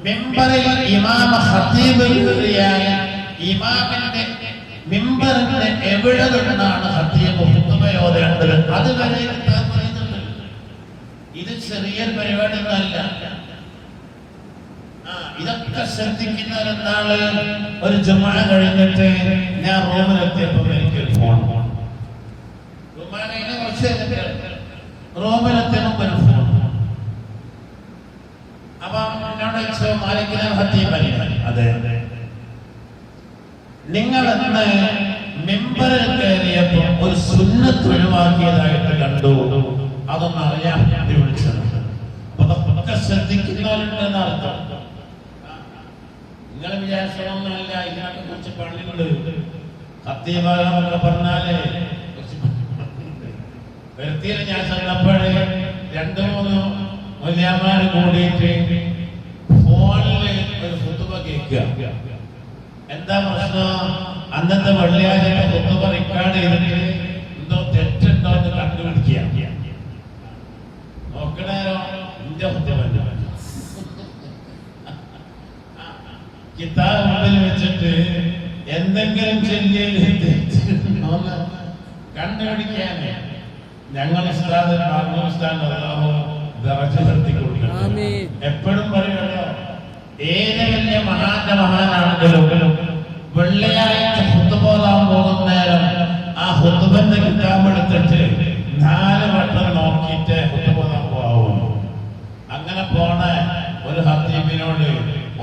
മിമ്പറിൽ ഇമാമ ഖതീബ് കയറിയാൽ ഇമാമിന്റെ മിമ്പറിന്റെ എവിടെ നിന്നാണ് ഖതീബ് ഖുതുബ ഓതേണ്ടത് അത് വരെ പറയുന്നുണ്ട്. ഇത് ചെറിയ പരിപാടികളല്ല. ഇതൊക്കെ ശ്രദ്ധിക്കുന്നവരെന്നാള് ഒരു ജുമാ കഴിഞ്ഞിട്ട് ഞാൻ റൂമിലെത്തിയപ്പോ എനിക്ക് ഫോൺ റൂമിലെത്തിയപ്പോ ഒരു ഫോൺ. അപ്പൊ എന്നോട് ചോദിച്ചു, മാലിക് ഖതീബ് അല്ലേ? അതെ. നിങ്ങൾ ഇന്ന് മിമ്പറിൽ കയറിയപ്പോ ഒരു സുന്നത്ത് ഒഴിവാക്കിയതായിട്ട് കണ്ടു, അതൊന്നും അറിയാൻ വേണ്ടി വിളിച്ചത്. അപ്പൊ അതൊക്കെ ശ്രദ്ധിക്കുന്നവരുണ്ടെന്ന് അർത്ഥം. നിങ്ങൾ വിചാരിച്ചതൊന്നുമല്ല, ഇതിനൊക്കെ കുറിച്ച് പള്ളിയുണ്ട്. ഖതീബാന്നൊക്കെ പറഞ്ഞാലേ വ്യക്തിയിൽ ഞാൻ ചെന്നപ്പോഴേ 2-3 മുല്യാമാര് കൂടിയിട്ട് ഫോണില് ഒരു ഖുതുബ കേൾക്കുക. എന്താ പ്രശ്നം? അന്നത്തെ വെള്ളിയാഴ്ച ഖുതുബ റെക്കോർഡ് ചെയ്തിട്ട് എന്തോ തെറ്റുണ്ടോ എന്ന് കണ്ടുപിടിക്കുക. നോക്കണേരോ എന്റെ ഖുതുബ കിതാബ് മുമ്പിൽ വെച്ചിട്ട് എന്തെങ്കിലും കണ്ടുപിടിക്കാൻ ഞങ്ങൾ എപ്പോഴും പറയുമല്ലോ, ഏത് വലിയ മഹാന്റെ മഹാനാണെങ്കിലും വെള്ളിയാഴ്ച ഖുതുബ ഓതാൻ പോകുന്ന നേരം ആ ഖുതുബന്റെ കിതാബ് എടുത്തിട്ട് 4 വട്ടം നോക്കിയിട്ട് ഖുതുബ ഓതാൻ പോകാവുള്ളൂ. അങ്ങനെ പോണ ഒരു ഖതീബിനോട്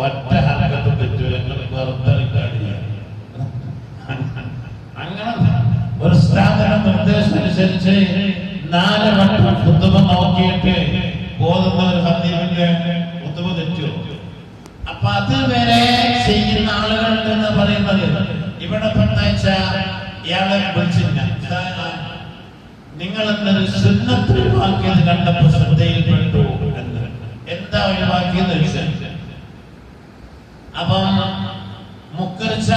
ഒറ്റ ഹർക്കത്തും പറ്റൂല, വെറുതെ റിക്കാർഡ് ചെയ്യാം. അങ്ങനെ ഒരു സ്ഥാപന നിർദ്ദേശം അനുസരിച്ച് 4 വട്ടം ഖുതുബ നോക്കിയിട്ട് പോകുന്ന ഒരു ഖതീബിന്റെ ഖുതുബ തെറ്റോ? അപ്പൊ അത് വരെ ചെയ്യുന്ന ആളുകൾ എന്ന് പറയുന്നത് ഇവിടെ പറഞ്ഞാഴ്ച ഇയാളെ വിളിച്ചില്ല, നിങ്ങൾ എന്നൊരു സുന്നത്ത് ഒഴിവാക്കിയത് കണ്ടപ്പോ ശ്രദ്ധയിൽപ്പെട്ടു എന്ന്. എന്താ ഒഴിവാക്കിയെന്ന് ചോദിച്ചാൽ, അപ്പം മുക്കർച്ച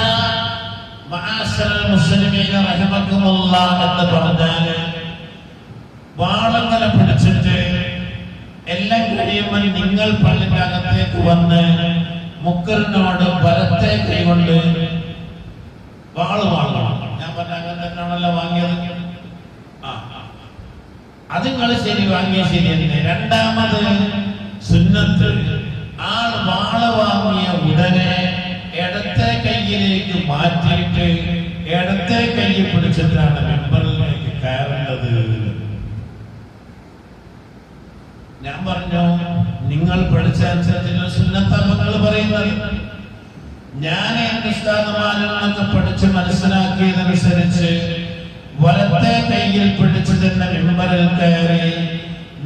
മുസ്ലിമീന റഹിമക്കുമുല്ലാഹ് എന്ന് പറഞ്ഞാല് വാളങ്ങനെ പിടിച്ചിട്ട് എല്ലാം കഴിയുമ്പോൾ നിങ്ങൾ പള്ളിന്റെ അകത്തേക്ക് വന്ന് മുക്കറിനോട് വലത്തെ കൈകൊണ്ട് വാള് വാങ്ങണം. ഞാൻ പറഞ്ഞ അങ്ങനെ തന്നെയാണല്ലോ വാങ്ങിയത്. അത് നിങ്ങൾ ശരി വാങ്ങിയ ശരിയല്ലേ. രണ്ടാമത് സുന്നത്ത്, ആൾ വാള് വാങ്ങിയ ഉടനെ ഇടത്തെ കൈയിലേക്ക് മാറ്റിയിട്ട് ഇടത്തെ കൈ പിടിച്ചിട്ടാണ് മെമ്പറിലേക്ക് കയറേണ്ടത്. ഞാൻ പറഞ്ഞു, നിങ്ങൾ പഠിച്ചനുസരിച്ച് സുന്നത്തങ്ങൾ പറയുന്നത്. ഞാൻ എന്റെ ഉസ്താദുമാരിൽ നിന്നൊക്കെ പഠിച്ച് മനസ്സിലാക്കിയതനുസരിച്ച് വലത്തെ കൈയിൽ പിടിച്ചു തന്നെ മെമ്പറിൽ കയറി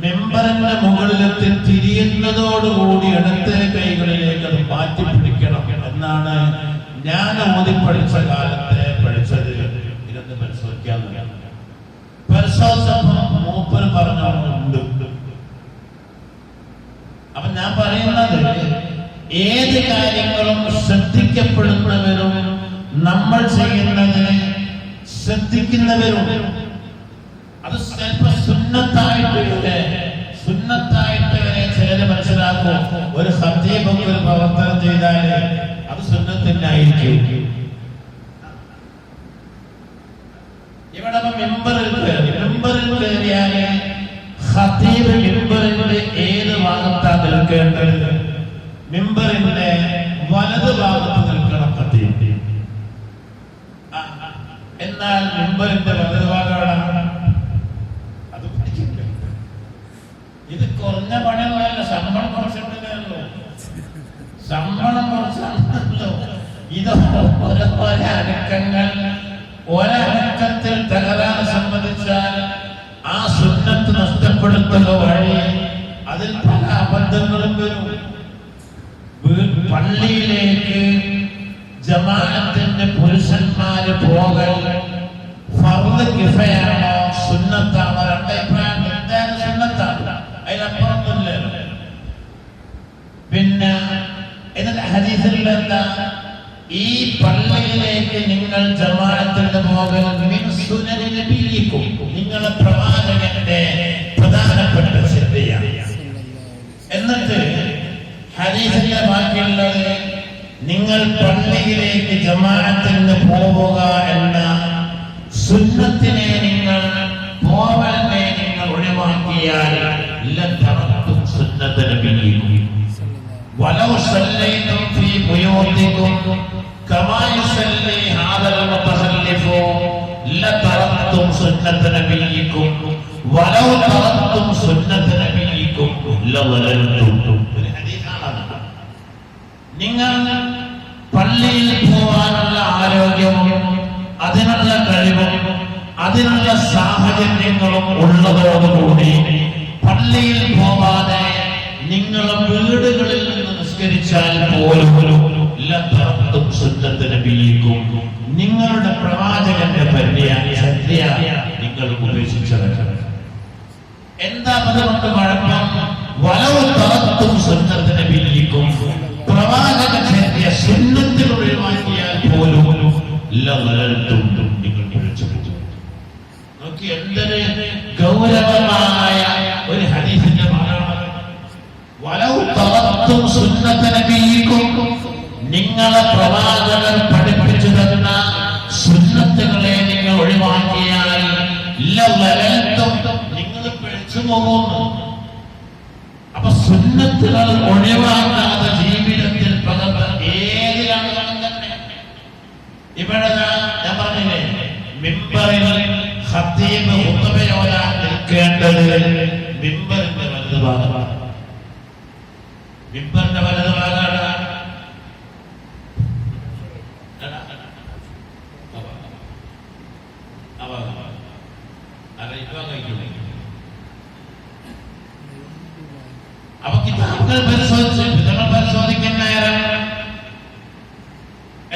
മെമ്പറിന്റെ മുകളിലെത്തി തിരിയുന്നതോടുകൂടി ഇടത്തെ കൈകളിലേക്ക് അത് മാറ്റി പിടിക്കണം എന്നാണ് ഞാൻ ഓതി പഠിച്ച കാലത്തെ പഠിച്ചത്. ഇതൊന്ന് പരിശോധിക്കാൻ പരിശോധിച്ചപ്പോ മൂപ്പര് പറഞ്ഞുണ്ട്. അപ്പൊ ഞാൻ പറയുന്നത്, ഏത് കാര്യങ്ങളും ശ്രദ്ധിക്കപ്പെടുന്നവരും നമ്മൾ ചെയ്യുന്നതിന് ശ്രദ്ധിക്കുന്നവരും അത് ചിലപ്പോ സുന്നത്തായിട്ട് വരെ ചിലര് മനസ്സിലാക്കും. ഒരു ഖതീബൊക്കെ ഒരു പ്രവർത്തനം ചെയ്താല് അത് സുന്നത്തിനായിരിക്കും. ഇവിടെ മിമ്പറിൽ കയറിയാല് ഖതീബ് മിമ്പറിന്റെ ഏത് ഭാഗത്താണ് നിൽക്കേണ്ടത്? മിമ്പറിന്റെ വലത് ഭാഗത്ത് നിൽക്കണം ഖതീബ്. എന്നാൽ മിമ്പറിന്റെ വലത് ഭാഗമാണ് അത് പഠിക്കില്ല. ഇത് കുറഞ്ഞ പണിയൊന്നുമല്ല, ശമ്പളം കുറച്ചിട്ടുണ്ടല്ലോ, ശമ്പളം കുറച്ചാണല്ലോ. ഇത് ഓരോ അനക്കങ്ങൾ, ഒരനക്കത്തിൽ തകരാറ് സംബന്ധിച്ചാൽ ആ സുന്നത്ത് നഷ്ടപ്പെടുത്തുക വഴി അതിൽ പല അബദ്ധങ്ങളും വരും. പള്ളിയിലേക്ക് ജമാഅത്തിന്റെ പുരുഷന്മാര് പോകൽ ഫർദ് കിഫയാണോ സുന്നത്താണോ? രണ്ടഭിപ്രായം. എന്താണ് സുന്നത്താണ്, അതിനപ്പുറമൊന്നുമില്ല. പിന്നെ ഇതിന്റെ ഹദീസിൽ എന്താ? ഈ പള്ളിയിലേക്ക് നിങ്ങൾ ജമാഅത്തിന്റെ പോകൽ മിൻ സുനനി നബിയിക്കും, നിങ്ങളെ പ്രവാചകന്റെ പ്രധാനപ്പെട്ട നിങ്ങൾ പള്ളിയിലേക്ക് ജമാഅത്തിന് പോവുക എന്ന സുന്നത്തിനെ നിങ്ങൾ പോവലിനെ നിങ്ങൾ ഒഴിവാക്കിയാൽ ലതറക്തും സുന്നത നബിയിക്കും വലൗ സല്ലൈതും ഫീ ബുയൂതികും കമാ യുസല്ലി ഹാദൽ മുതഖല്ലിഫു ലതറക്തും സുന്നത നബിയിക്കും വലൗ തറക്തും സുന്നത നബിയിക്കും ലളലൽതും. ഒരു ഹദീസാണ്. നിങ്ങൾ പള്ളിയിൽ പോകാനുള്ള ആരോഗ്യവും അതിനുള്ള കഴിവും അതിനുള്ള സാഹചര്യങ്ങളും ഉള്ളതോടുകൂടി പള്ളിയിൽ പോകാതെ നിങ്ങൾ വീടുകളിൽ നിന്ന് നിസ്കരിച്ചാൽ പോലും ലതറക്തും സുന്നത നബിയിക്കും നിങ്ങളുടെ പ്രവാചകന്റെ ചര്യ നിങ്ങൾ ഉപേക്ഷിച്ചവരാണ്. എന്താ അതുകൊണ്ട് കുഴപ്പം? വലൗ തറക്തും സുന്നത നബിയിക്കും പ്രവാചക ചര്യ സുന്നത്തിൽ ഒഴിവാക്കിയാൽ പോലും ലളലൽതും നിങ്ങൾ പിഴച്ചുപോകും. നോക്കി എന്തൊരു ഗൗരവമായ ഒരു ഹദീസിന്റെ ഭാഗമാണ്. വലൗ തറക്തും സുന്നത നബിയിക്കും നിങ്ങളെ പ്രവാചകർ പഠിപ്പിച്ചു തന്ന സുന്നത്തുകളെ നിങ്ങൾ ഒഴിവാക്കിയാൽ ലളലൽതും നിങ്ങൾ പിഴച്ചുപോകുന്നു. അപ്പൊ സുന്നത്തുകൾ ഒഴിവാക്കാതെ ജീവിതത്തിൽ പകർത്താൻ ഏതിലാണ് തന്നെ. ഇവിടെ ഞാൻ പറഞ്ഞില്ലേ, മിമ്പറിൽ ഖത്തീബ് ഖുത്ബയോരാൻ നിൽക്കേണ്ടത് മിമ്പറിന്റെ വലതുഭാഗമാണ്. മിമ്പറിന്റെ വലതുഭാഗമാണ്. അപ്പൊ കിതാബുകൾ പരിശോധിക്കുന്ന നേരം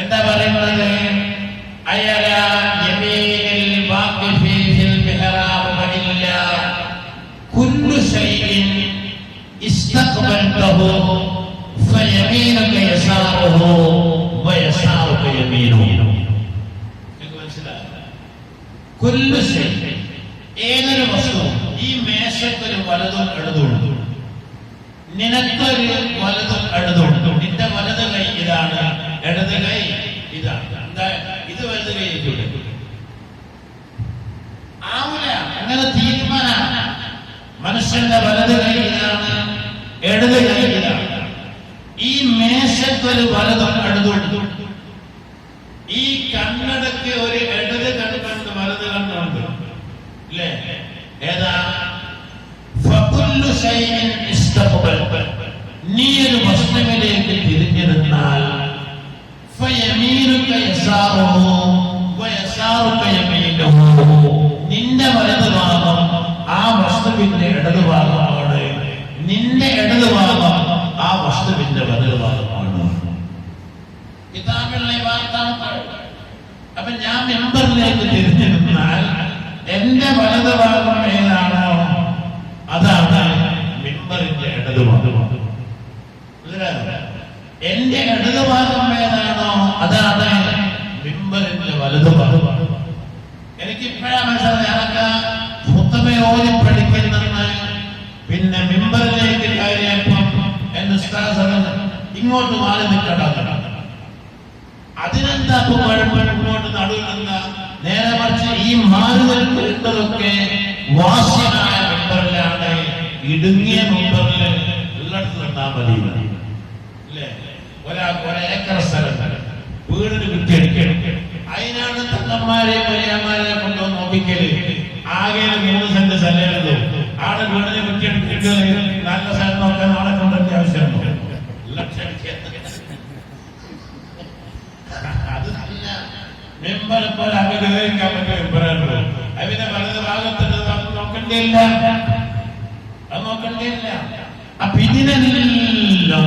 എന്താ പറയുന്നത്? അയല യമീനിൽ വാഖിഫി ഫിൽ മിഹ്റാബ് വഇല്ല കുല്ലു ശൈഇൻ ഇസ്തഖബൽതഹു ഫയമീനുക യസാറുഹു വയസാറുക യമീനുഹു. കുല്ലു ശൈഇൻ ഏതൊരു വസ്തുവും, ഈ മേശക്കൊരു വലതും ഇടതുണ്ട്, നിനക്കൊരു വലതും ഇടതുണ്ട്. നിന്റെ വലത് കൈ ഇതാണ്, ഇടത് കൈ ഇതാണ്. എന്താ ഇത് വലത് കൈ ആവൂല, അങ്ങനെ തീരുമാനമാണ്. മനുഷ്യന്റെ വലത് കൈ ഇതാണ്, ഇടത് കൈ ഇതാണ്. ഈ മേശക്കൊരു വലതും ഇടതുണ്ട്. ഈ കണ്ണടക്ക് ഒരു ഇടത് കണ്ണുണ്ട്, വലത് കണ്ണുണ്ട്. അല്ലേ? ഏതാ? ഫകുല്ലു ശൈഇൻ ഇസ്തഖബൽ. നീ ഒരു വസ്തുവിലേക്ക് തിരിഞ്ഞു നിന്നാൽ ഫയമീനുക യസാറുഹു വയസാറുക യമീനുഹു. നിന്റെ വലതുഭാഗം ആ വസ്തുവിന്റെ ഇടതുഭാഗമാണ്, നിന്റെ ഇടതുഭാഗം ആ വസ്തുവിന്റെ വലതുഭാഗമാണ്. കിതാബിലെ വാർത്താക്കൾ. അപ്പൊ ഞാൻ മെമ്പറിലേക്ക് തിരിഞ്ഞു നിന്നാൽ എന്റെ വലതുഭാഗം ഏതാണോ അതാണ് മിമ്പറിന്റെ ഇടതുഭാഗം. എന്റെ ഇടതുഭാഗം ഏതാണോ അതാണ് മിമ്പറിന്റെ വലതുഭാഗം. എനിക്കിപ്പോഴാ മനസ്സിലായി, ഞാനൊക്കെ ഖുത്ബയോതി പഠിക്കുന്നെന്ന്. പിന്നെ മിമ്പറിലേക്ക് കയറിയപ്പം എന്റെ ഉസ്താദ് ഇങ്ങോട്ട് മാറി നിൽക്കണ്ട, അതിനെന്താ കുഴപ്പം? ഇങ്ങോട്ട് നടുവിൽ എന്താ? നേരെ മറിച്ച് ഈ മാറി നിൽക്കുന്നതൊക്കെ വാസ്യനായ മെമ്പറിലാണ്. ഇടുങ്ങിയ മെമ്പറിൽ ഉള്ളിടത്ത് നിന്നാ മതി. അല്ലേ? ഒരാൾക്ക് ഒരേക്കർ സ്ഥലം വീടിന് കുറ്റിയടിക്കണം. അതിനാണ് തങ്ങന്മാരെ പയ്യന്മാരെ കൊണ്ടുവന്ന് നോക്കിക്കല്. ആകെ 3 സെന്റ് സ്ഥലമുള്ളൂ. ആടെ വീടിന് കുറ്റിയടിച്ചിട്ട് നല്ല സ്ഥലം നോക്കാൻ ആളെ കൊണ്ടൊക്കെ ആവശ്യമുണ്ടോ? ലക്ഷം അത് നല്ല മെമ്പർ ഇപ്പോൾ അഭിനയിക്കാൻ പറ്റിയ മെമ്പറാണല്ലോ. അതിന്റെ വലത് ഭാഗത്തുണ്ട്, നോക്കണ്ടില്ല, അത് നോക്കണ്ടില്ല. അപ്പൊ ഇതിനെല്ലാം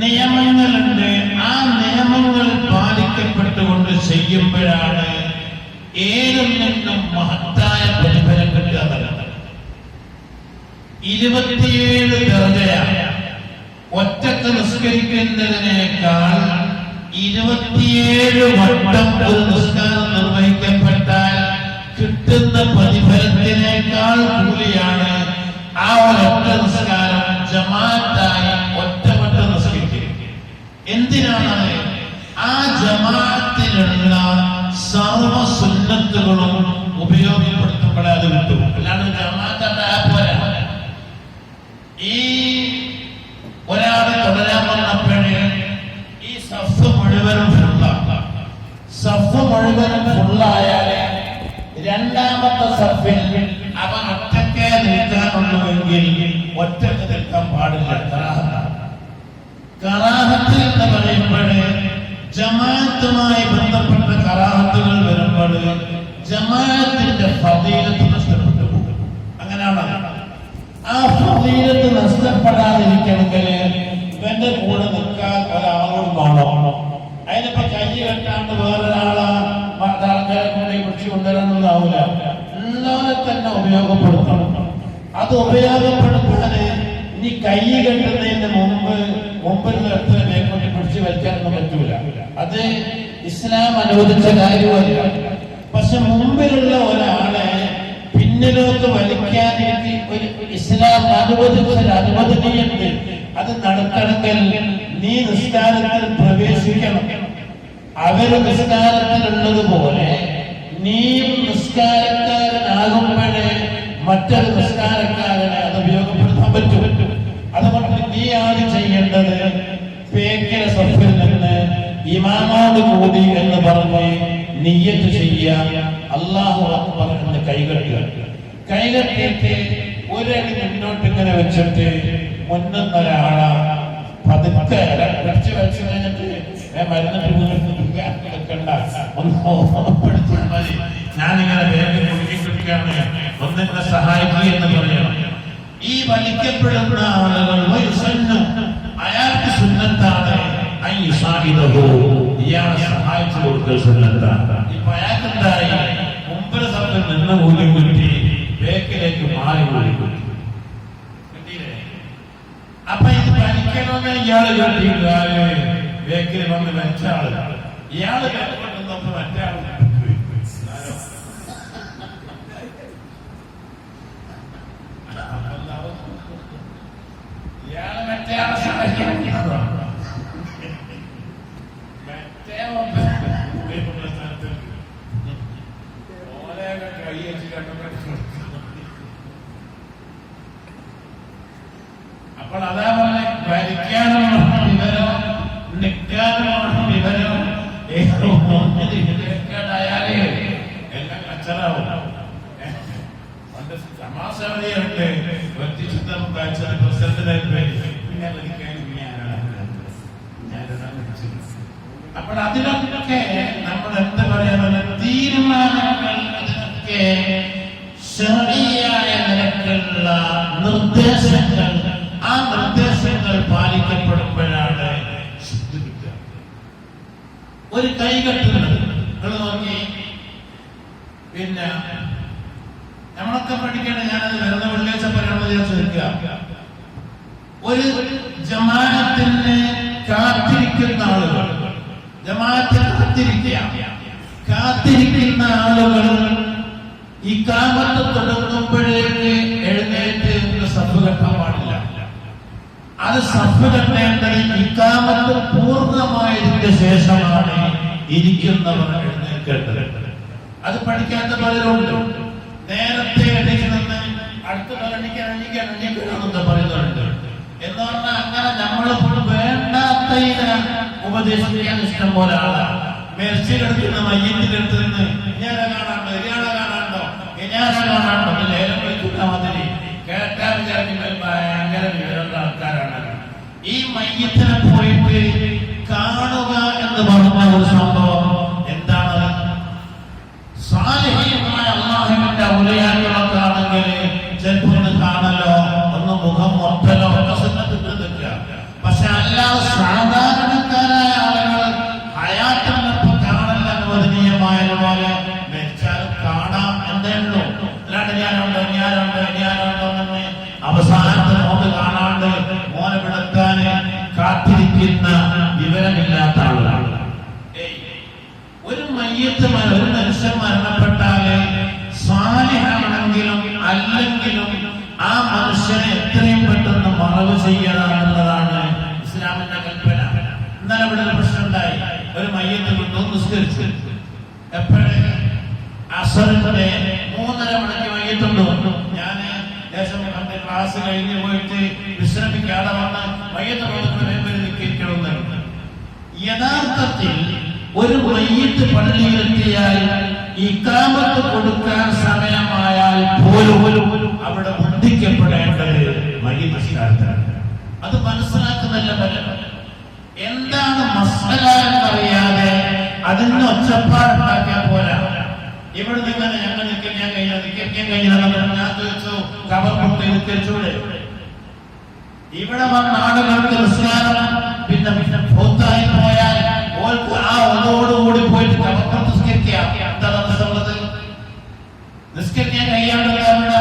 നിയമങ്ങളുണ്ട്. ആ നിയമങ്ങൾ പാലിക്കപ്പെട്ടുകൊണ്ട് ചെയ്യുമ്പോഴാണ് ഏതിൽ നിന്നും മഹത്തായ പ്രതിഫലം കിട്ടുക. 27 ദർജയാണ്. ഒറ്റക്ക് നിസ്കരിക്കുന്നതിനേക്കാൾ 27 വട്ടം ഒരു നിസ്കാരം നിർവഹിക്കപ്പെട്ടാൽ കിട്ടുന്ന പ്രതിഫലത്തിനേക്കാൾ കൂലിയാണ് ആ ഒരൊറ്റ നിസ്കാരം ജമാഅത്തായി ഒറ്റവട്ടം നിസ്കരിക്കുക. എന്തിനാണ് സുന്നത്തുകളും ഉപയോഗപ്പെടുത്തുമ്പോഴേ അത് കിട്ടും. അല്ലാണ്ട് ജമാഅത്തായ പോലെ ഈ ഒരാളെ തുടരാൻ വന്നപ്പോഴേ ഈ സഫ് മുഴുവനും ഫുള്ളായാലേ രണ്ടാമത്തെ സഫിൽ അവൻ ഒറ്റയ്ക്ക് നിൽക്കാനുള്ളൂവെങ്കിൽ ഒറ്റയ്ക്ക് നിൽക്കാൻ പാടില്ല. കറാഹത്ത് എന്ന് പറയുമ്പോഴേ ജമാഅത്തുമായി ബന്ധപ്പെട്ട കറാഹത്തുകൾ വരുമ്പോൾ ജമാഅത്തിന്റെ ഫളീലത്ത് നഷ്ടപ്പെട്ടു പോകും. അങ്ങനെയാണ്. ആ ഫളീലത്ത് നഷ്ടപ്പെടാതിരിക്കണമെങ്കിൽ ഇവന്റെ കൂടെ നിൽക്കാൻ ഒരാളോട് വേണം. അതിനിപ്പോ കൈ കെട്ടാണ്ട് വേറൊരാളെ ആൾക്കാരെ കൂടെ പിടിച്ചു കൊണ്ടുവരാനൊന്നാവൂല. എല്ലാവരെ തന്നെ ഉപയോഗപ്പെടുത്തണം. അത് ഉപയോഗപ്പെടുത്താന് ഇനി കൈ കെട്ടുന്നതിന് മുമ്പിൽ നിർത്തുന്ന മേൽക്കൊണ്ട് പിടിച്ചു വയ്ക്കാനൊന്നും പറ്റൂല. അത് ഇസ്ലാം അനുവദിച്ച കാര്യമല്ല. പക്ഷെ മുമ്പിലുള്ള ഒരാളെ പിന്നിലോട്ട് വലിക്കാൻ ഒരു ഇസ്ലാം അനുവദനീയുണ്ട്. അത് നടക്കണമെങ്കിൽ നീ നിസ്കാരത്തിൽ പ്രവേശിക്കണം. അവര് നിസ്കാരത്തിലുള്ളതുപോലെ നീയും നിസ്കാരക്കാരനാകുമ്പോഴേ മറ്റൊരു നിസ്കാരക്കാരനെ അത് ഉപയോഗപ്പെടുത്താൻ പറ്റും. അതുകൊണ്ട് നീ ആദ്യം ചെയ്യേണ്ടത് പേക്കിലെ സഫിൽ നിന്ന് ഇമാമോട് കൂടി എന്ന് പറഞ്ഞ് നിയ്യത്ത് ചെയ്യാം. അല്ലാഹു അക്ബർ എന്ന് കൈകെട്ടിയിട്ട് ഒരടി മുന്നോട്ട് ഇങ്ങനെ വെച്ചിട്ട് മുന്നൊരാളാ പതുക്കെ വെച്ച് കഴിഞ്ഞിട്ട് ഞാനിങ്ങനെ വേഗം കുടുക്കിപ്പിടിക്കാണ് ഒന്നിനെ സഹായിക്കുക എന്ന് പറയണം. ഈ വലിക്കപ്പെടുന്ന ആളുകൾ അയാൾക്ക് സുന്നത്താണ്. ഇയാളെ സഹായിച്ചു കൊടുക്കൽ സുന്നത്താണ്. ഇപ്പൊ അയാൾക്കുണ്ടായി മുമ്പിൽ സഭയിൽ നിന്ന് കൂടി കുറ്റി ബേക്കിലേക്ക് മാറി കൂടി. അപ്പൊ ഇത് വലിക്കണമെന്ന് ഇയാള് കേട്ടിട്ട് ബേക്കിൽ വന്ന് വെച്ച ആള് ഇയാള് കേട്ടുകൊണ്ടപ്പോ മറ്റേ ആള് ഇയാള് മറ്റേ ആളെ സഹായിക്കണം. അപ്പോൾ അതാ പറഞ്ഞ ഭരിക്കാനുള്ള വിവരം നിൽക്കാനുള്ള വിവരം ായാലേ എല്ലാം കച്ചറാവും. പണ്ട് സമാസവധിയുണ്ട് വ്യക്തിശുദ്ധം പ്രസിഡന്റിനെ അപ്പോൾ അതിനൊക്കെ നമ്മൾ എന്ത് പറയാനുള്ള തീരുമാനങ്ങൾ അതിനൊക്കെ ശരിയായ നിലക്കുള്ള നിർദ്ദേശങ്ങൾ, ആ നിർദ്ദേശങ്ങൾ പാലിക്കപ്പെടുമ്പോഴാണ് ശുദ്ധി കിട്ടുക. ഒരു കൈകെട്ടുന്നത് നിങ്ങൾ നോക്കി. പിന്നെ നമ്മളൊക്കെ പഠിക്കേണ്ട, ഞാനത് വരുന്ന വെള്ളിയാഴ്ച പറയുന്നത് ഞാൻ ചോദിക്കുക. ഒരു ജമാഅത്തിന് കാത്തിരിക്കുന്ന ആളുകൾ, ജമാഅത്തിന് കാത്തിരിക്കുന്ന ആളുകൾ ഈ കാമത്ത് തുടങ്ങുമ്പോഴേക്ക് എഴുന്നേറ്റ് സഫ് കെട്ടാൻ പാടില്ല. അത് സഫ് കെട്ടേണ്ടത് ഇഖാമത്ത് പൂർണ്ണമായതിന്റെ ശേഷമാണ് ഇരിക്കുന്നവർ എഴുന്നേൽക്കേണ്ടത്. അത് പഠിക്കാത്ത പലരുണ്ട്. നേരത്തെ എണീക്കുന്നത് അടുത്ത എണീക്കാനെന്ന് പറയുന്നുണ്ട്. എന്ന് പറഞ്ഞാൽ അങ്ങനെ നമ്മളിപ്പോൾ വേണ്ടാത്തതിനെ ഉപദേശിക്കാൻ ഇഷ്ടം പോലെ ആളാണ്. മെർച്ചിലെടുത്തുനിന്ന് മയ്യത്തിലെടുത്തുനിന്ന് ഇയാളെ കാണാണ്ടോ, ഇയാളെ കാണാണ്ടോ, ഇയാളെ കാണാണ്ടോ ലേലം വിളിക്കുന്ന മാതിരി കേട്ടാൻ വിചാരിക്കുന്നത് ഭയങ്കര വിവരമുള്ള ആൾക്കാരാണ്. ഈ മയ്യത്തിനെ പോയിട്ട് കാണുക എന്ന് പറഞ്ഞ ഒരു സംഭവം എന്താണ്? സാലിഹീമായ അല്ലാഹുവിന്റെ ഔലിയാക്കളൊക്കെ ആണെങ്കിൽ ചിലപ്പോൾ ഒന്ന് കാണലോ, ഒന്ന് മുഖം മൊത്തലോ ഒക്കെ സുന്നത്ത് നിൽക്കുക. പക്ഷെ അല്ലാതെ സാധാരണക്കാരായ ആളുകൾ ഹയാത്തിനൊപ്പം കാണൽ അനുവദനീയമായതുപോലെ മരിച്ചാലും കാണാം എന്നേ ഉള്ളൂ. അല്ലാണ്ട് ഞാനുണ്ടോ എന്ന് അവസാനത്തെ നോക്ക് കാണാണ്ട് മോനെ വിളക്കാന് കാത്തിരിക്കുന്ന വിവരമില്ലാത്ത ആളുകളാണ്. ഒരു മയ്യത്ത് ഒരു മനുഷ്യൻ മരണപ്പെട്ടാല് സാലിഹാണെങ്കിലും അല്ലെങ്കിലും ആ മനുഷ്യനെ എത്രയും പെട്ടെന്ന് മറവ് ചെയ്യണം എന്നുള്ളതാണ് ഇസ്ലാമിന്റെ കൽപ്പന. എന്നാൽ ഇവിടെ ഒരു പ്രശ്നം ഉണ്ടായി. ഒരു മയ്യത്ത് കിട്ടും, നിസ്കരിച്ചു. എപ്പോഴേ അസറിന്റെ 3:30 മണിക്ക് വൈകിട്ടുണ്ട്. ഞാൻ ദേശം കണ്ട് ക്ലാസ് കഴിഞ്ഞ് പോയിട്ട് വിശ്രമിക്കാതെ വന്ന് വൈകിട്ട് നിൽക്കണമെന്ന്. യഥാർത്ഥത്തിൽ ഒരു മയ്യിത്ത് പള്ളിയിലെത്തിയാൽ ഇഖാമത്ത് കൊടുക്കാൻ സമയമായാൽ പോലും അവിടെ ബന്ധിക്കപ്പെടേണ്ടത് മയ്യിത്ത് നിസ്കാരത്തിലാണ്. അത് മനസ്സിലാക്കുന്നില്ല പലരും. എന്താണ് മസ്അല എന്നറിയാതെ അതിന് ഒച്ചപ്പാടുണ്ടാക്കിയാൽ പോരാ. ഇവിടെ നിങ്ങൾ ഞങ്ങൾ നിൽക്കാൻ കഴിഞ്ഞാൽ ഞാൻ ചോദിച്ചു കബർ പൊട്ടി നിൽക്കൂടെ? ഇവിടെ വന്ന ആളുകൾക്ക് നിസ്കാരം പിന്നെ ഭൂത്തായി പോയാൽ ആ ഒന്നോടുകൂടി പോയിട്ട് കബർ നിസ്കരിക്കാം. എന്താ തടസ്സമുള്ളത്? നിസ്കരിക്കാൻ കഴിയാണ്ടല്ല.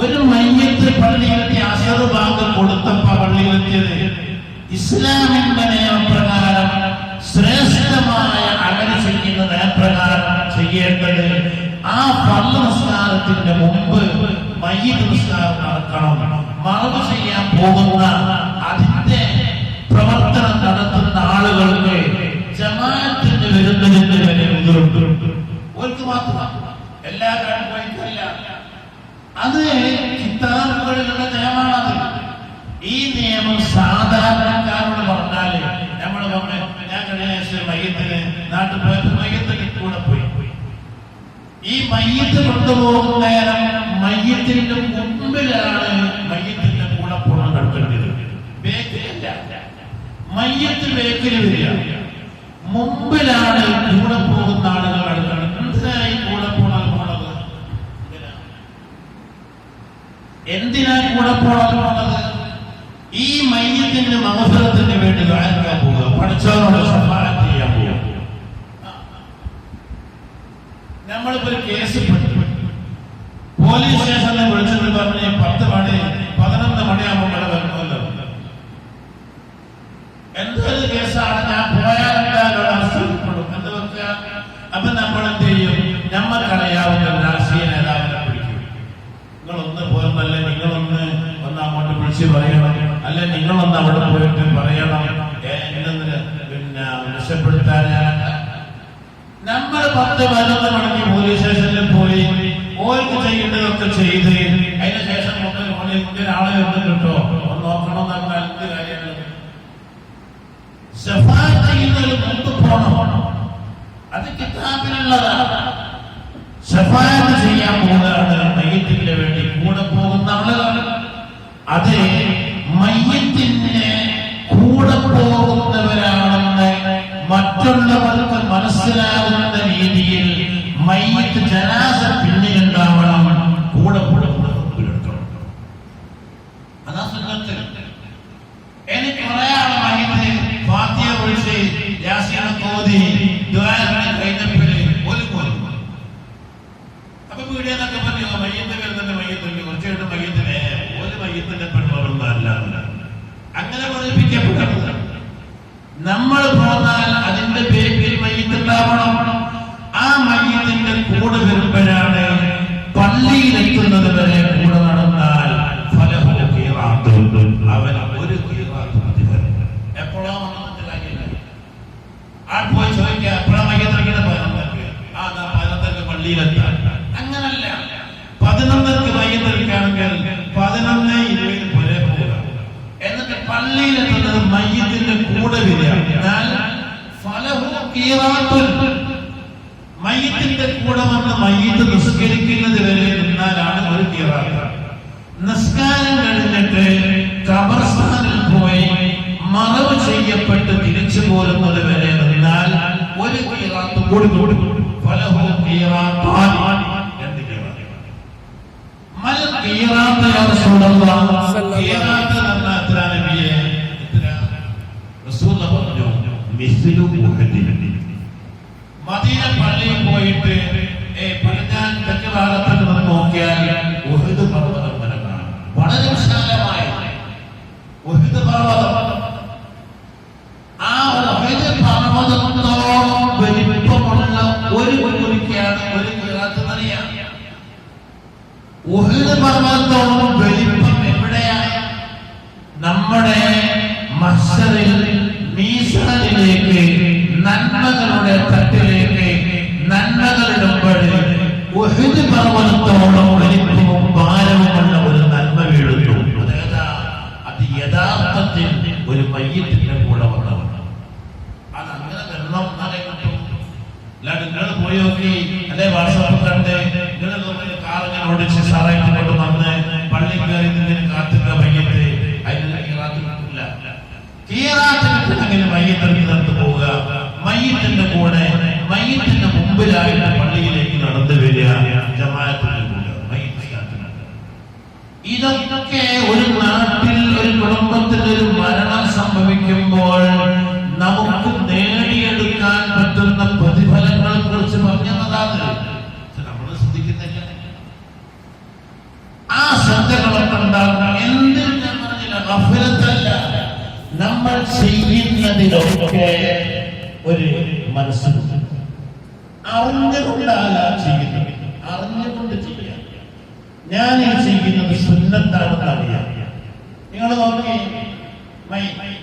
ഒരു മയ്യിത്ത് പള്ളിയിലെത്തി അസർ ബാങ്ക് കൊടുത്തപ്പോ പള്ളിയിലെത്തിയത് ഇസ്ലാമിന്റെ നിയമപ്രകാരം ശ്രേഷ്ഠമായ അമൽ ചെയ്യുന്ന നിയമപ്രകാരം ചെയ്യേണ്ടത് ആ ഫർള് നിസ്കാരത്തിന്റെ മുമ്പ് മയ്യിത്ത് നിസ്കാരം നടക്കണം. മറവ് ചെയ്യാൻ പോകുന്ന അതിന്റെ പ്രവർത്തനം നടത്തുന്ന ആളുകൾക്ക് ജമാഅത്തിന് വരുന്നതിന്റെ വരെ എതിർപ്പുണ്ട്. ഓർക്ക് മാത്രം എല്ലാ കാര്യങ്ങളില്ല. അത് കിതാബുകളിലുള്ള നിയമമാണത്. ഈ നിയമം സാധാരണക്കാരോട് പറഞ്ഞാല് നമ്മൾ ഞാൻ കഴിഞ്ഞ മയ്യത്തിന് നാട്ടിൽ പോയപ്പോൾ മയ്യത്തിന് കൂടെ പോയി. ഈ മയ്യത്ത് കൊണ്ടുപോകുന്ന നേരം മയ്യത്തിന്റെ മുമ്പിലാണ് മയ്യത്തിന്റെ കൂടെ പോകാൻ നടത്തേണ്ടത്. ബേക്കിലല്ല. മയ്യത്ത് ബേക്കിൽ വരിക, മുമ്പിലാണ് കൂടെ പോകുന്ന ആളുകൾ അടുത്താണ്. എന്തിനായി കൂടെ പോണത്? എന്തിനായി കൂടെ പോണത്? ഈ മയ്യത്തിന്റെ മഹഫറത്തിന് വേണ്ടി ദുആ പോവുക, പഠിച്ചവരോട് ശഫാഅത്ത് ചെയ്യാൻ പോവുക. നമ്മളിപ്പോ ഒരു കേസ് പോലീസ് സ്റ്റേഷനിൽ വിളിച്ചിട്ട് പറഞ്ഞ് 10 മണി 11 മണിയാകുമ്പോൾ ഇവിടെ വരണമല്ലോ. എന്തൊരു കേസാണ്? ഞാൻ പോയാൽ എന്തായാലും ആശ്രയിക്കപ്പെടും എന്ന് വെക്കുക. അപ്പൊ നമ്മൾ എന്ത് ചെയ്യും? നമ്മൾക്കറിയാവുന്ന രാഷ്ട്രീയ നേതാവിനെ പിടിക്കും. നിങ്ങളൊന്ന് പോയെന്നല്ലേ, നിങ്ങളൊന്ന് അങ്ങോട്ട് വിളിച്ച് പറയണം, അല്ലെ നിങ്ങളൊന്ന് അവിടെ പോയിട്ട് പറയണം എന്നെ പിന്നെ രക്ഷപ്പെടുത്താൻ. നമ്മൾ 10-11 മണിക്ക് പോലീസ് സ്റ്റേഷനിൽ പോയി ഓർക്ക് ചെയ്യേണ്ടതൊക്കെ ചെയ്ത് അതിനുശേഷം ഒരാളെ കിട്ടോ ഒന്ന് നോക്കണമെന്ന് പറഞ്ഞാൽ എന്ത് കാര്യമാണ്? ശഫാഅത്ത് ചെയ്യുന്നതിന് മുമ്പ് പോകണം. അത് കിതാബിലുള്ളതാണ്. ശഫാഅത്ത് ചെയ്യാൻ പോകുന്നതാണ് മയ്യിത്തിന് വേണ്ടി കൂടെ പോകുന്ന ആളുകളാണ്. അത് മയ്യിത്തിന് കൂടെ പോകുന്നവരാണെന്ന് മറ്റുള്ളവർക്ക് മനസ്സിലാകുന്ന രീതിയിൽ മയ്യിത്ത് ജനാസ പിന്നിലുണ്ടാവണം. കൂടെ അതാ സുന്നത്ത്. എനിക്ക് കുറെ ആൾ മയ്യിത്ത് ഫാത്തിഹ വിളിച്ച് യാസീൻ ഓതി ദുആ കഴിഞ്ഞപ്പോൾ അപ്പൊ വീടിയെന്നൊക്കെ പറഞ്ഞു മയ്യിത്ത് വരുന്നുണ്ട്, മയ്യിത്തുണ്ട് കുറച്ചുകൂടെ മയ്യിത്തിനെ ഒരു മയ്യിത്തിന്റെ പെണ്ണല്ല അങ്ങനെ പഠിപ്പിക്കപ്പെട്ടത്. നമ്മൾ പോന്നാൽ അതിന്റെ പേരിൽ മയ്യിത്തുണ്ടാവണം. ആ മയ്യിത്തിന്റെ കൂടെ വരുമ്പോഴാണ് പള്ളിയിലെത്തുന്നത് വരെ കൂടെ നടന്നാൽ അവൻ ഒരു എപ്പോഴോ കാര്യമില്ല. ആ പോയി ചോദിക്കുക എപ്പോഴാ മയ്യത്തിറങ്ങിയ 11 പള്ളിയിലെത്താൻ. അങ്ങനല്ല, 11 മയ്യത്തിറക്കുകയാണെങ്കിൽ 11:20 പോലെ പോവുക. എന്നിട്ട് പള്ളിയിലെത്തുന്നത് മയ്യത്തിന്റെ കൂടെ വരിക. മയ്യത്തിന്റെ കൂടെ വന്ന് മയ്യത്ത് നിസ്കരിക്കുന്നത് വരെ നിന്നാലാണ് ഒരു ഖിറാത്ത്. നിസ്കാരം കഴിഞ്ഞിട്ട് ഖബർസ്ഥാനിൽ പോയി മറവ് ചെയ്യപ്പെട്ട് തിരിച്ചു പോരുന്നത് വരെ നിന്നാൽ ഒരു ഖിറാത്ത് കൂടി കൊടുക്കും. ഫലഹു ഖിറാത്താൻ. എന്ത് ഖിറാത്ത്? മൽ ഖിറാത്ത് യാ റസൂലല്ലാഹ്. ഖിറാത്ത് എന്ന എത്ര നബിയെ? റസൂലുള്ളാഹി പറഞ്ഞു മിസ്ലു ഉഹദ്. മദീന പള്ളിയിൽ പോയിട്ട് പടിഞ്ഞാൻ തെക്ക് ഭാഗത്തേക്ക് നിന്ന് നോക്കിയാൽ ഉഹദ് പർവ്വതം വരെ കാണാം. വളരെ വിശാലമായ ഉഹദ് പർവ്വതം. ആ ഉഹദ് പർവ്വതത്തോളം വലിപ്പമുള്ള ഒരു കുരിക്കാണ് ഒരു ഖിറാത്ത് എന്നറിയാം. ഉഹദ് പർവ്വതത്തോളം വലിപ്പം എവിടെയാണ്? നമ്മുടെ മഹ്ശറിൽ മീസാനിലേക്ക്, നന്മകളുടെ തട്ടിലേക്ക്, നന്മകളുടെ ഉഹുദ് പർവ്വതത്തോളം വലിപ്പവും ഭാരവുമുള്ള ഒരു നന്മ വീഴുന്നു. അത് യഥാർത്ഥത്തിൽ ഒരു മയ്യത്തിന്റെ കൂടെ വന്നതാണ്. അത് അങ്ങനെ വരണം എന്നാലേ കിട്ടും. അല്ലാണ്ട് നിങ്ങൾ പോയി നോക്കി അല്ലെ വാട്സാപ്പ് കണ്ട് നിങ്ങൾ കാറിങ്ങനെ ഓടിച്ച് സാറായിട്ട് കൊണ്ട് വന്ന് പള്ളി കയറി നിന്നിന് കാത്തുന്ന മയ്യത്ത് അതിന് കീറാത്തില്ല. കീറാത്തിനെങ്കിൽ മയ്യത്തെടുത്ത് പോവുക, മയ്യത്തിന്റെ കൂടെ മയ്യത്തിന്റെ മുമ്പിലായിട്ട് പള്ളിയിലേക്ക് നടന്നു വരിക, ജമാഅത്തിന്റെ കൂടെ മയ്യത്ത്. ഇതൊക്കെ ഒരു നാട്ടിൽ ഒരു കുടുംബത്തിൽ ഒരു മരണം സംഭവിക്കുമ്പോൾ നമുക്ക് നേടിയെടുക്കാൻ പറ്റുന്ന പ്രതിഫലങ്ങളെ കുറിച്ച് പറഞ്ഞതാണ്. നമ്മൾ ശ്രദ്ധിക്കുന്നില്ല. ആ ശ്രദ്ധകളൊക്കെ ഉണ്ടാകുന്ന എന്ത് ഞാൻ പറഞ്ഞില്ല, ഗഫലത്തല്ല, നമ്മൾ ചെയ്യുന്നതിലൊക്കെ ഒരു മനസ്സുണ്ട്. അറിഞ്ഞുകൊണ്ടല്ല ചെയ്യുന്നത്, അറിഞ്ഞുകൊണ്ട് ചെയ്യാം. ഞാൻ ഈ ചെയ്യുന്നത് സുന്നത്താണെന്ന് അറിയാം. നിങ്ങൾ നോക്കി,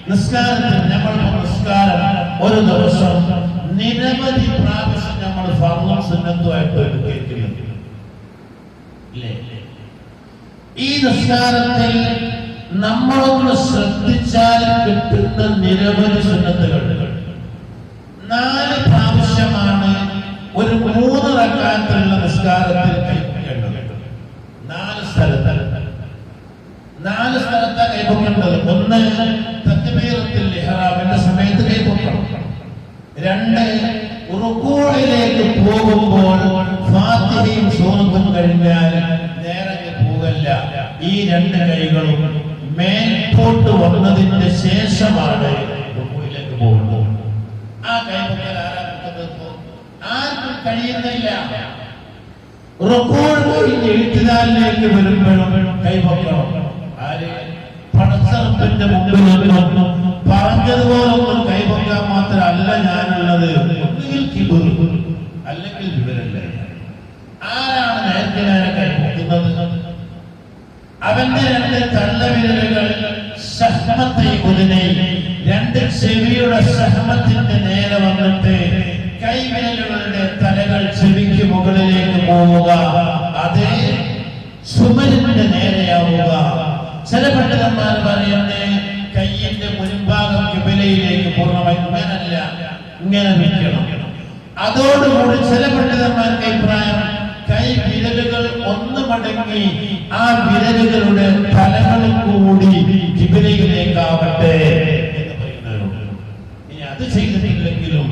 നിസ്കാരത്തിൽ നമ്മൾ നിസ്കാരം ഒരു ദിവസം നിരവധി പ്രാവശ്യം നമ്മൾ ഫർളും സുന്നത്തുമായിട്ട് കേൾക്കുന്നുണ്ട്. ഈ നിസ്കാരത്തിൽ നമ്മളൊന്ന് ശ്രദ്ധിച്ചാൽ കിട്ടുന്ന നിരവധി സുന്നത്തുകൾ 4 പ്രാവശ്യമാണ് ഒരു 3 റക്അത്തുള്ള നിസ്കാരത്തിൽ കേൾക്കേണ്ടത്. 4 സ്ഥലത്താണ് കൈപ്പൊക്കേണ്ടത്. ഒന്ന്, തക്ബീറത്തുൽ ഇഹ്റാമിന്റെ സമയത്ത് കൈപ്പൊക്കണം. 2, റുകൂഇലേക്ക് പോകുമ്പോൾ ഫാത്തിഹയും സൂറത്തും കഴിഞ്ഞാൽ നേരെ പോകല്ല. ഈ 2 കൈകളും മേൽപോട്ട് വന്നതിന്റെ ശേഷമാണ് റുകൂഇലേക്ക് പോകുന്നത്. ആ കൈപ്പൊക്കൽ ആർക്കും കഴിയുന്നില്ല. റുകൂഉ കഴിഞ്ഞ് ഇഅ്തിദാലിലേക്ക് വരുമ്പോഴും കൈപ്പൊക്കണം. ആര്? പടച്ചറപ്പിന്റെ മുമ്പിൽ പറഞ്ഞതുപോലൊന്നും കൈപ്പൊക്കാൻ മാത്രമല്ല ഞാനുള്ളത്. ഒന്നുകിൽ കിബർ, അല്ലെങ്കിൽ വിവരല്ല. ആരാണ് നേരത്തെ നേരെ കൈപ്പൊക്കുന്നത്? അവന്റെ 2 തള്ളവിരലുകൾ ശഹ്മത്തെ ഉദനെ 2 ചെവിയുടെ ശഹ്മത്തിന്റെ നേരെ വന്നിട്ട് കൈവിരലുകളുടെ തലകൾ ചെവിക്ക് മുകളിലേക്ക് പോവുക. അതേ സുമരിന്റെ നേരെയാവുക. ചില പണ്ഡിതന്മാർ പറയുന്നേ കയ്യിന്റെ മുൻഭാഗം കിബിലയിലേക്ക് പൂർണ്ണമായി ഇങ്ങനല്ല, ഇങ്ങനെ നിൽക്കണം. അതോടുകൂടി ചില പണ്ഡിതന്മാർക്ക് അഭിപ്രായം കൈ വിരലുകൾ ഒന്ന് മടങ്ങി ആ വിരലുകളുടെ തലകളും കൂടി കിബിലയിലേക്കാവട്ടെ എന്ന് പറയുന്നവരുണ്ട്. ഇനി അത് ചെയ്തിട്ടില്ലെങ്കിലും